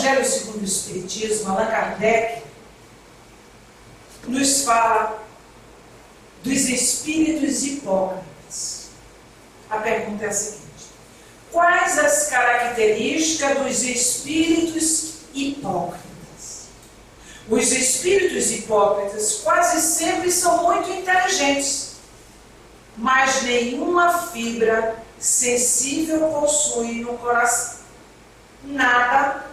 Evangelho segundo o Espiritismo, Allan Kardec nos fala dos espíritos hipócritas. A pergunta é a seguinte: quais as características dos espíritos hipócritas? Os espíritos hipócritas quase sempre são muito inteligentes, mas nenhuma fibra sensível possuem no coração. Nada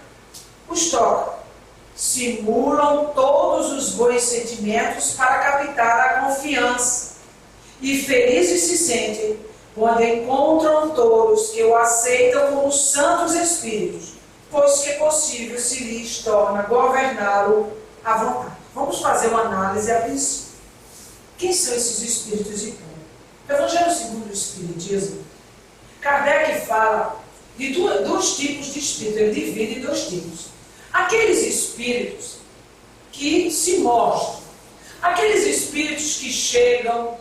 os toca. Simulam todos os bons sentimentos para captar a confiança. E felizes se sentem quando encontram todos que o aceitam como santos espíritos, pois que é possível se lhes torna governá-lo à vontade. Vamos fazer uma análise a princípio. Quem são esses espíritos hipócritas? No Evangelho segundo o Espiritismo, Kardec fala de dois tipos de espíritos, ele divide em dois tipos. Aqueles espíritos que se mostram, aqueles espíritos que chegam,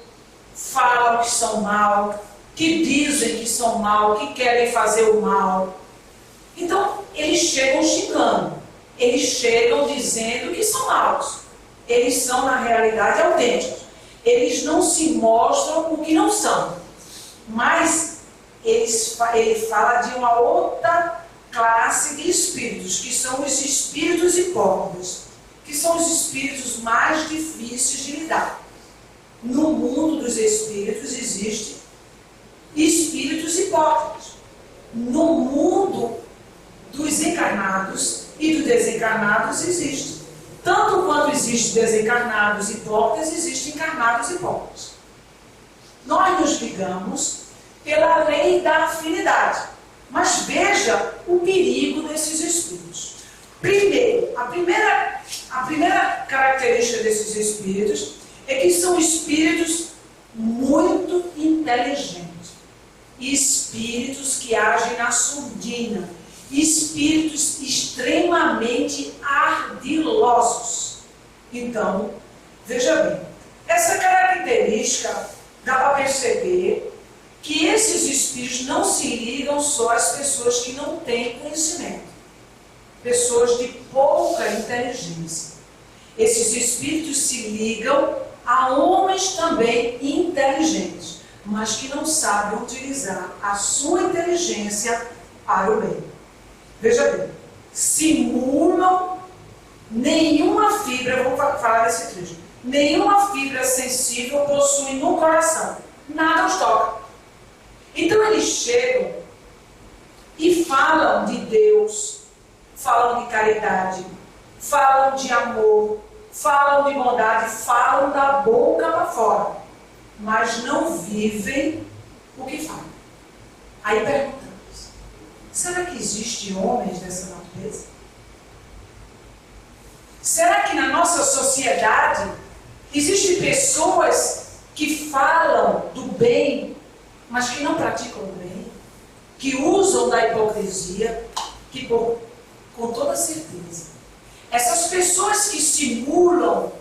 falam que são mal, que dizem que são mal, que querem fazer o mal. Então, eles chegam xingando, eles chegam dizendo que são maus. Eles são, na realidade, autênticos. Eles não se mostram o que não são. Mas ele fala de uma outra classe de espíritos, que são os espíritos hipócritas, que são os espíritos mais difíceis de lidar. No mundo dos espíritos existem espíritos hipócritas. No mundo dos encarnados e dos desencarnados existe. Tanto quanto existem desencarnados hipócritas, existem encarnados hipócritas. Nós nos ligamos pela lei da afinidade. Mas veja o perigo desses espíritos. Primeiro, a primeira característica desses espíritos é que são espíritos muito inteligentes. Espíritos que agem na surdina. Espíritos extremamente ardilosos. Então, veja bem, essa característica dá para perceber que esses espíritos não se ligam só às pessoas que não têm conhecimento, pessoas de pouca inteligência. Esses espíritos se ligam a homens também inteligentes, mas que não sabem utilizar a sua inteligência para o bem. Veja bem, simulam nenhuma fibra, vou falar desse trecho, nenhuma fibra sensível possui no coração, nada os toca. Então eles chegam e falam de Deus, falam de caridade, falam de amor, falam de bondade, falam da boca para fora, mas não vivem o que falam. Aí perguntamos, será que existem homens dessa natureza? Será que na nossa sociedade existem pessoas que falam do bem, mas que não praticam o bem, que usam da hipocrisia, que com toda certeza, essas pessoas que simulam,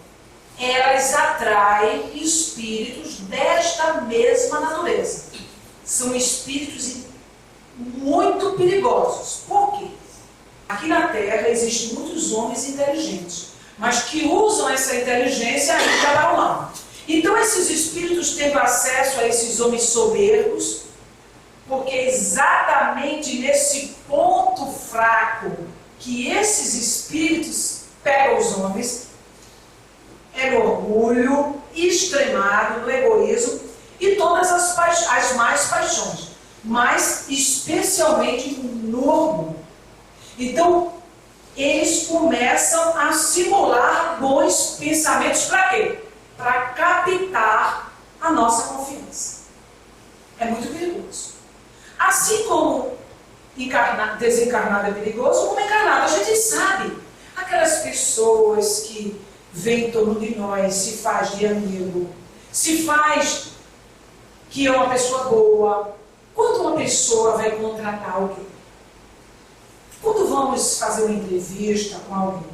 elas atraem espíritos desta mesma natureza. São espíritos muito perigosos. Por quê? Aqui na Terra existem muitos homens inteligentes, mas que usam essa inteligência ainda para o mal. Então esses espíritos têm acesso a esses homens soberbos, porque exatamente nesse ponto fraco que esses espíritos pegam os homens, é no orgulho extremado, no egoísmo e todas as más paixões, mas especialmente no orgulho. Então eles começam a simular bons pensamentos para quê? Para captar a nossa confiança. É muito perigoso. Assim como desencarnado é perigoso, como encarnado, a gente sabe. Aquelas pessoas que vêm em torno de nós, se faz de amigo, se faz que é uma pessoa boa. Quando uma pessoa vai contratar alguém, quando vamos fazer uma entrevista com alguém,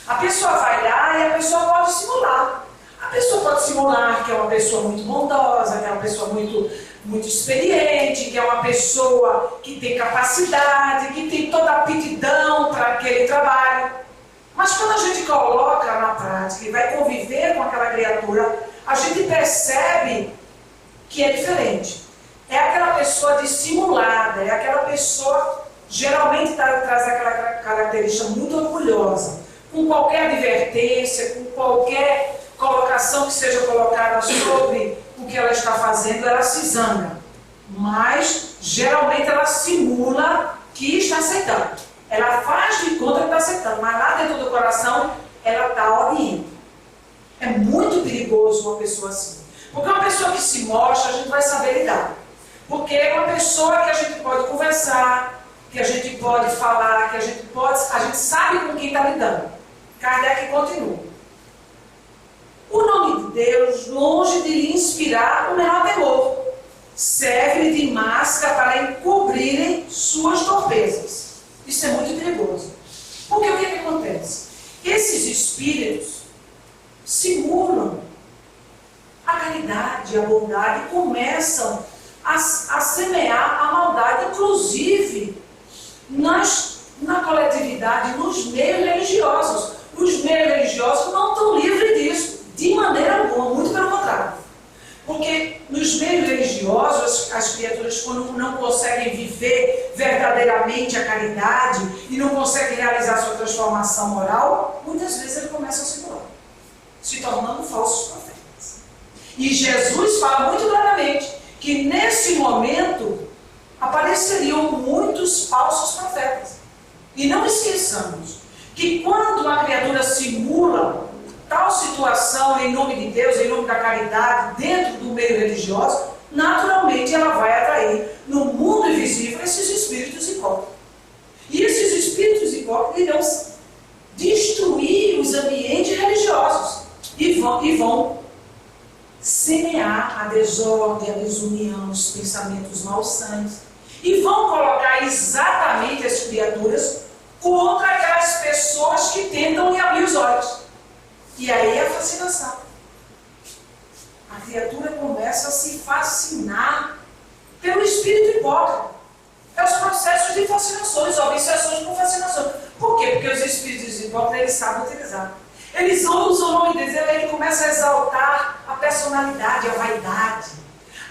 a pessoa vai lá e a pessoa pode simular. A pessoa pode simular que é uma pessoa muito bondosa, que é uma pessoa muito muito experiente, que é uma pessoa que tem capacidade, que tem toda a aptidão para aquele trabalho. Mas quando a gente coloca na prática e vai conviver com aquela criatura, a gente percebe que é diferente. É aquela pessoa dissimulada, é aquela pessoa, geralmente traz aquela característica muito orgulhosa. Com qualquer advertência, com qualquer colocação que seja colocada sobre o que ela está fazendo, ela se zanga. Mas, geralmente, ela simula que está aceitando. Ela faz de conta que está aceitando, mas lá dentro do coração, ela está odiando. É muito perigoso uma pessoa assim. Porque uma pessoa que se mostra, a gente vai saber lidar. Porque é uma pessoa que a gente pode conversar, que a gente pode falar, que a gente sabe com quem está lidando. Kardec continua. O nome de Deus, longe de lhe inspirar o menor temor, serve de máscara para encobrirem suas torpezas. Isso é muito perigoso. Porque o que acontece? Esses espíritos simulam a caridade, a bondade, e começam a semear a maldade, inclusive na coletividade, nos meios religiosos. Os meios religiosos não estão livres disso, de maneira alguma, muito pelo contrário. Porque nos meios religiosos, as criaturas, quando não conseguem viver verdadeiramente a caridade e não conseguem realizar sua transformação moral, muitas vezes eles começam a se doar, se tornando falsos profetas. E Jesus fala muito claramente que nesse momento apareceriam muitos falsos profetas. E não esqueçamos que quando uma criatura simula tal situação em nome de Deus, em nome da caridade, dentro do meio religioso, naturalmente ela vai atrair no mundo invisível esses espíritos hipócritas. E esses espíritos hipócritas irão destruir os ambientes religiosos e vão semear a desordem, a desunião, os pensamentos malsães, e vão colocar exatamente as criaturas contra aquelas pessoas que tentam lhe abrir os olhos. E aí é a fascinação. A criatura começa a se fascinar pelo espírito hipócrita. É os processos de fascinações, obsessões com fascinações. Por quê? Porque os espíritos hipócritas, eles sabem utilizar. Eles usam o nome deles, ele começa a exaltar a personalidade, a vaidade.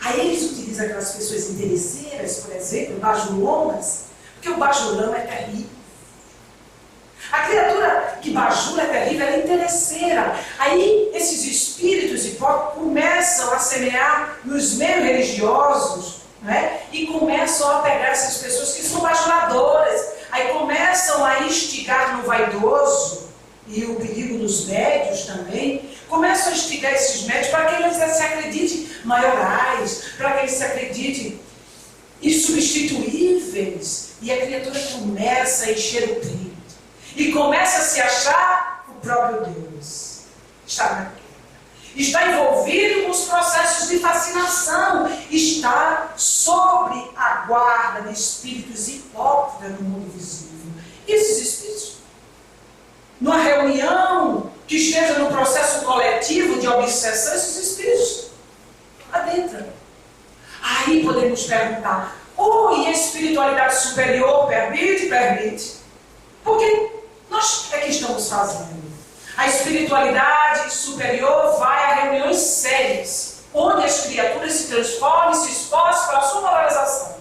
Aí eles utilizam aquelas pessoas interesseiras, por exemplo, bajulonas, porque o bajulão é terrível. A criatura que bajula é terrível, ela é interesseira. Aí esses espíritos hipócritas começam a semear nos meios religiosos, né? E começam a pegar essas pessoas que são bajuladoras. Aí começam a instigar no vaidoso, e o perigo dos médios também, começam a instigar esses médios para que eles se acreditem maiorais, para que eles se acreditem insubstituíveis. E a criatura começa a encher o peito. E começa a se achar o próprio Deus. Está na queda. Está envolvido nos processos de fascinação. Está sobre a guarda de espíritos hipócritas no mundo visível. E esses espíritos, numa reunião que esteja no processo coletivo de obsessão, esses espíritos adentram. Aí podemos perguntar: e a espiritualidade superior permite? Permite. Porque nós é que estamos fazendo. A espiritualidade superior vai a reuniões sérias, onde as criaturas se transformam e se esforçam para a sua valorização.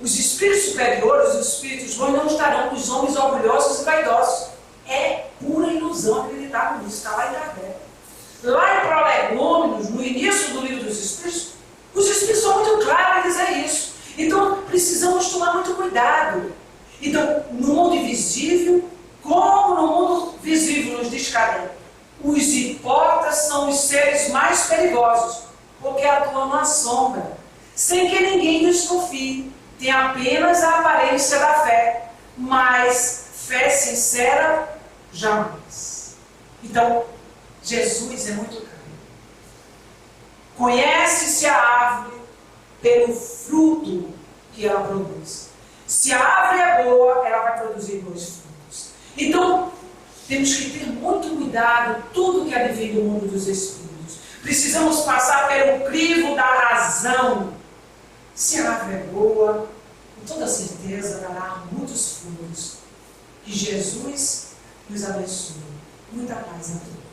Os espíritos superiores, os espíritos bons, não estarão com os homens orgulhosos e vaidosos. É pura ilusão acreditar nisso. Está lá em Kardec. Lá em Prolegômenos, no início do livro dos Espíritos, os Espíritos são muito claros em dizer isso. Então, precisamos tomar muito cuidado. Então, no mundo invisível, como no mundo visível, nos diz Kardec, os hipócritas são os seres mais perigosos, porque atuam na sombra, sem que ninguém desconfie. Tem apenas a aparência da fé, mas fé sincera, jamais. Então, Jesus é muito claro. Conhece-se a árvore pelo fruto que ela produz. Se a árvore é boa, ela vai produzir bons frutos. Então, temos que ter muito cuidado tudo que advém do mundo dos espíritos. Precisamos passar pelo crivo da razão Se a árvore é boa, com toda certeza dará muitos frutos. Que Jesus nos abençoe. Muita paz a todos.